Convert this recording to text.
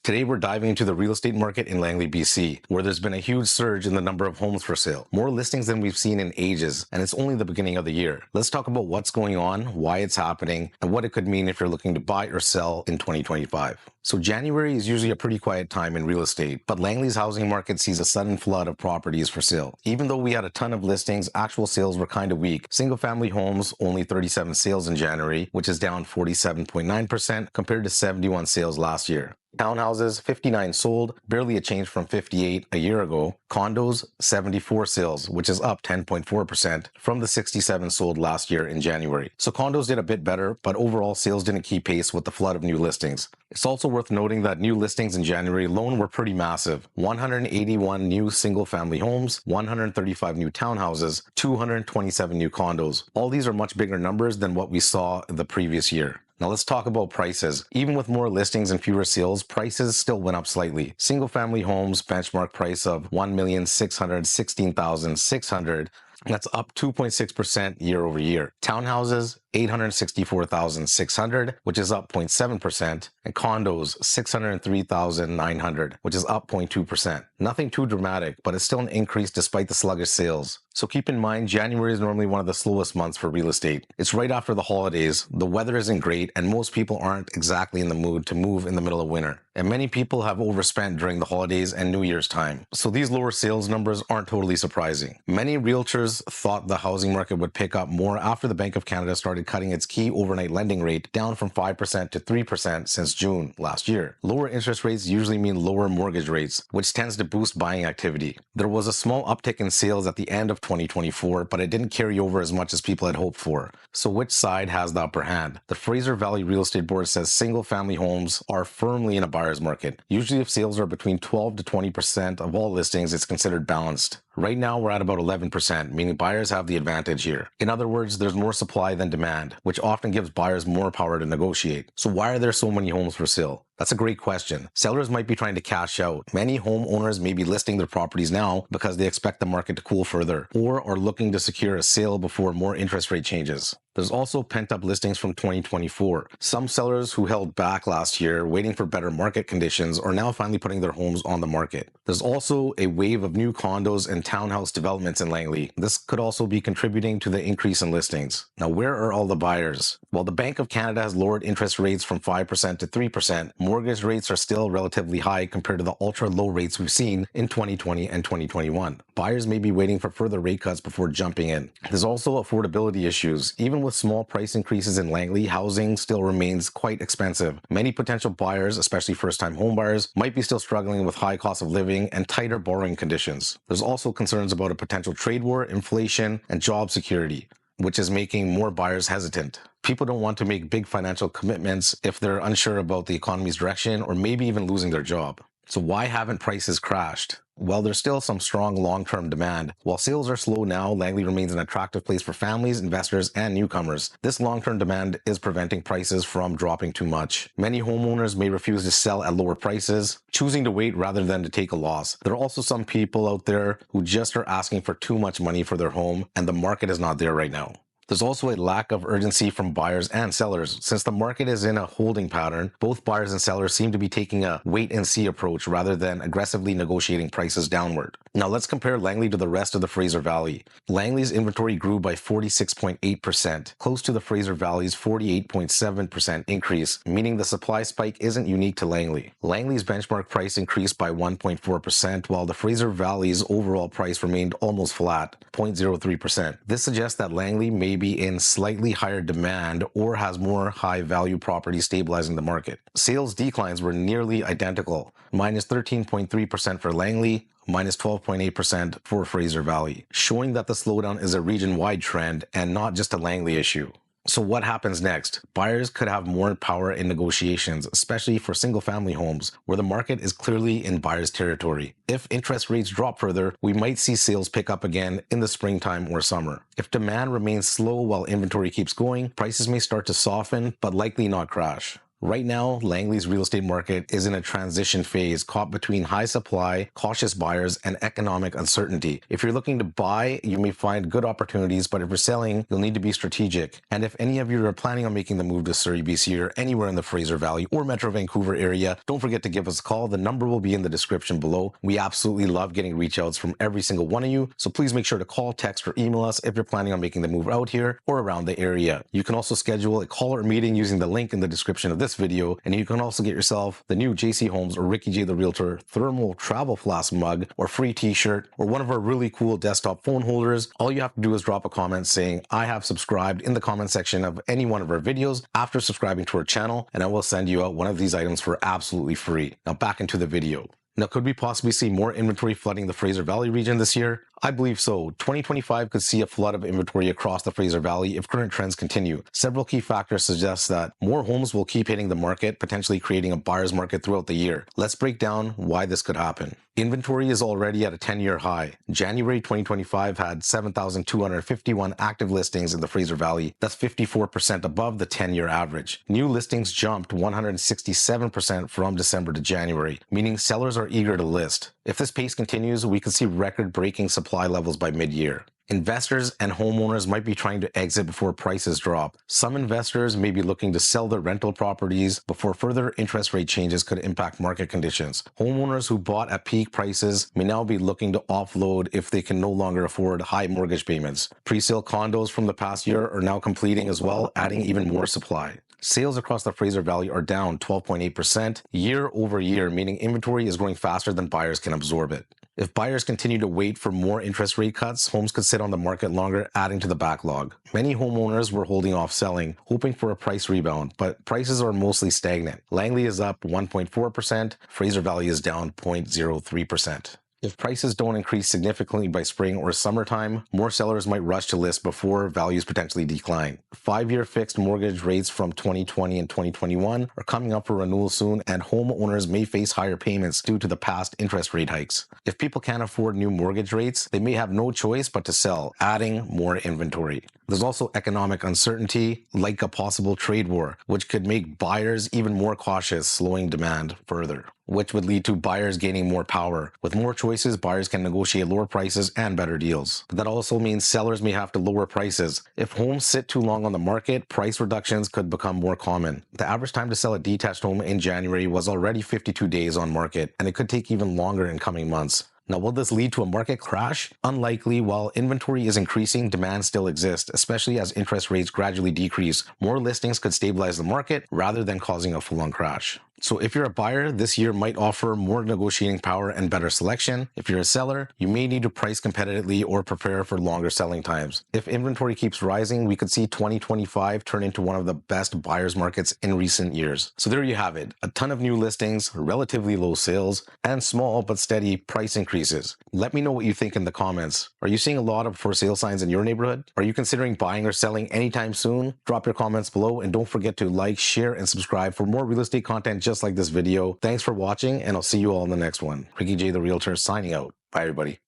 Today, we're diving into the real estate market in Langley, BC, where there's been a huge surge in the number of homes for sale. More listings than we've seen in ages, and it's only the beginning of the year. Let's talk about what's going on, why it's happening, and what it could mean if you're looking to buy or sell in 2025. So January is usually a pretty quiet time in real estate, but Langley's housing market sees a sudden flood of properties for sale. Even though we had a ton of listings, actual sales were kind of weak. Single-family homes, only 37 sales in January, which is down 47.9% compared to 71 sales last year. Townhouses, 59 sold, barely a change from 58 a year ago. Condos, 74 sales, which is up 10.4% from the 67 sold last year in January. So condos did a bit better, but overall sales didn't keep pace with the flood of new listings. It's also worth noting that new listings in January alone were pretty massive. 181 new single-family homes, 135 new townhouses, 227 new condos. All these are much bigger numbers than what we saw the previous year. Now let's talk about prices. Even with more listings and fewer sales, prices still went up slightly. Single-family homes benchmark price of $1,616,600. That's up 2.6% year over year. Townhouses, $864,600, which is up 0.7%, and condos, $603,900, which is up 0.2%. Nothing too dramatic, but it's still an increase despite the sluggish sales. So keep in mind, January is normally one of the slowest months for real estate. It's right after the holidays, the weather isn't great, and most people aren't exactly in the mood to move in the middle of winter. And many people have overspent during the holidays and New Year's time. So these lower sales numbers aren't totally surprising. Many realtors thought the housing market would pick up more after the Bank of Canada started cutting its key overnight lending rate down from 5% to 3% since June last year. Lower interest rates usually mean lower mortgage rates, which tends to boost buying activity. There was a small uptick in sales at the end of 2024, but it didn't carry over as much as people had hoped for. So which side has the upper hand? The Fraser Valley Real Estate Board says single-family homes are firmly in a buyer's market. Usually if sales are between 12 to 20% of all listings, it's considered balanced. Right now, we're at about 11%, meaning buyers have the advantage here. In other words, there's more supply than demand, which often gives buyers more power to negotiate. So why are there so many homes for sale? That's a great question. Sellers might be trying to cash out. Many homeowners may be listing their properties now because they expect the market to cool further, or are looking to secure a sale before more interest rate changes. There's also pent-up listings from 2024. Some sellers who held back last year, waiting for better market conditions, are now finally putting their homes on the market. There's also a wave of new condos and townhouse developments in Langley. This could also be contributing to the increase in listings. Now, where are all the buyers? Well, the Bank of Canada has lowered interest rates from 5% to 3%. Mortgage rates are still relatively high compared to the ultra-low rates we've seen in 2020 and 2021. Buyers may be waiting for further rate cuts before jumping in. There's also affordability issues. Even with small price increases in Langley, housing still remains quite expensive. Many potential buyers, especially first-time home buyers, might be still struggling with high cost of living and tighter borrowing conditions. There's also concerns about a potential trade war, inflation, and job security, which is making more buyers hesitant. People don't want to make big financial commitments if they're unsure about the economy's direction or maybe even losing their job. So why haven't prices crashed? Well, there's still some strong long-term demand. While sales are slow now, Langley remains an attractive place for families, investors, and newcomers. This long-term demand is preventing prices from dropping too much. Many homeowners may refuse to sell at lower prices, choosing to wait rather than to take a loss. There are also some people out there who just are asking for too much money for their home, and the market is not there right now. There's also a lack of urgency from buyers and sellers. Since the market is in a holding pattern, both buyers and sellers seem to be taking a wait-and-see approach rather than aggressively negotiating prices downward. Now let's compare Langley to the rest of the Fraser Valley. Langley's inventory grew by 46.8%, close to the Fraser Valley's 48.7% increase, meaning the supply spike isn't unique to Langley. Langley's benchmark price increased by 1.4%, while the Fraser Valley's overall price remained almost flat, 0.03%. This suggests that Langley may be in slightly higher demand or has more high-value properties stabilizing the market. Sales declines were nearly identical, minus 13.3% for Langley, minus 12.8% for Fraser Valley, showing that the slowdown is a region-wide trend and not just a Langley issue. So what happens next? Buyers could have more power in negotiations, especially for single-family homes, where the market is clearly in buyer's territory. If interest rates drop further, we might see sales pick up again in the springtime or summer. If demand remains slow while inventory keeps going, prices may start to soften, but likely not crash. Right now, Langley's real estate market is in a transition phase caught between high supply, cautious buyers, and economic uncertainty. If you're looking to buy, you may find good opportunities, but if you're selling, you'll need to be strategic. And if any of you are planning on making the move to Surrey, BC, or anywhere in the Fraser Valley or Metro Vancouver area, don't forget to give us a call. The number will be in the description below. We absolutely love getting reach outs from every single one of you, so please make sure to call, text, or email us if you're planning on making the move out here or around the area. You can also schedule a call or meeting using the link in the description of this video, and you can also get yourself the new JC Holmes or Ricky J the Realtor thermal travel flask mug or free t-shirt or one of our really cool desktop phone holders. All you have to do is drop a comment saying I have subscribed in the comment section of any one of our videos after subscribing to our channel, and I will send you out one of these items for absolutely free. Now back into the video. Now, could we possibly see more inventory flooding the Fraser Valley region this year? I believe so. 2025 could see a flood of inventory across the Fraser Valley if current trends continue. Several key factors suggest that more homes will keep hitting the market, potentially creating a buyer's market throughout the year. Let's break down why this could happen. Inventory is already at a 10-year high. January 2025 had 7,251 active listings in the Fraser Valley. That's 54% above the 10-year average. New listings jumped 167% from December to January, meaning sellers are eager to list. If this pace continues, we could see record-breaking supply levels by mid-year. Investors and homeowners might be trying to exit before prices drop. Some investors may be looking to sell their rental properties before further interest rate changes could impact market conditions. Homeowners who bought at peak prices may now be looking to offload if they can no longer afford high mortgage payments. Pre-sale condos from the past year are now completing as well, adding even more supply. Sales across the Fraser Valley are down 12.8% year over year, meaning inventory is growing faster than buyers can absorb it. If buyers continue to wait for more interest rate cuts, homes could sit on the market longer, adding to the backlog. Many homeowners were holding off selling, hoping for a price rebound, but prices are mostly stagnant. Langley is up 1.4%, Fraser Valley is down 0.03%. If prices don't increase significantly by spring or summertime, more sellers might rush to list before values potentially decline. 5-year fixed mortgage rates from 2020 and 2021 are coming up for renewal soon, and homeowners may face higher payments due to the past interest rate hikes. If people can't afford new mortgage rates, they may have no choice but to sell, adding more inventory. There's also economic uncertainty, like a possible trade war, which could make buyers even more cautious, slowing demand further, which would lead to buyers gaining more power. With more choices, buyers can negotiate lower prices and better deals. But that also means sellers may have to lower prices. If homes sit too long on the market, price reductions could become more common. The average time to sell a detached home in January was already 52 days on market, and it could take even longer in coming months. Now, will this lead to a market crash? Unlikely. While inventory is increasing, demand still exists, especially as interest rates gradually decrease. More listings could stabilize the market rather than causing a full-on crash. So if you're a buyer, this year might offer more negotiating power and better selection. If you're a seller, you may need to price competitively or prepare for longer selling times. If inventory keeps rising, we could see 2025 turn into one of the best buyers markets in recent years. So there you have it. A ton of new listings, relatively low sales, and small but steady price increases. Let me know what you think in the comments. Are you seeing a lot of for sale signs in your neighborhood? Are you considering buying or selling anytime soon? Drop your comments below, and don't forget to like, share, and subscribe for more real estate content just like this video. Thanks for watching, and I'll see you all in the next one. Ricky J the Realtor signing out. Bye everybody.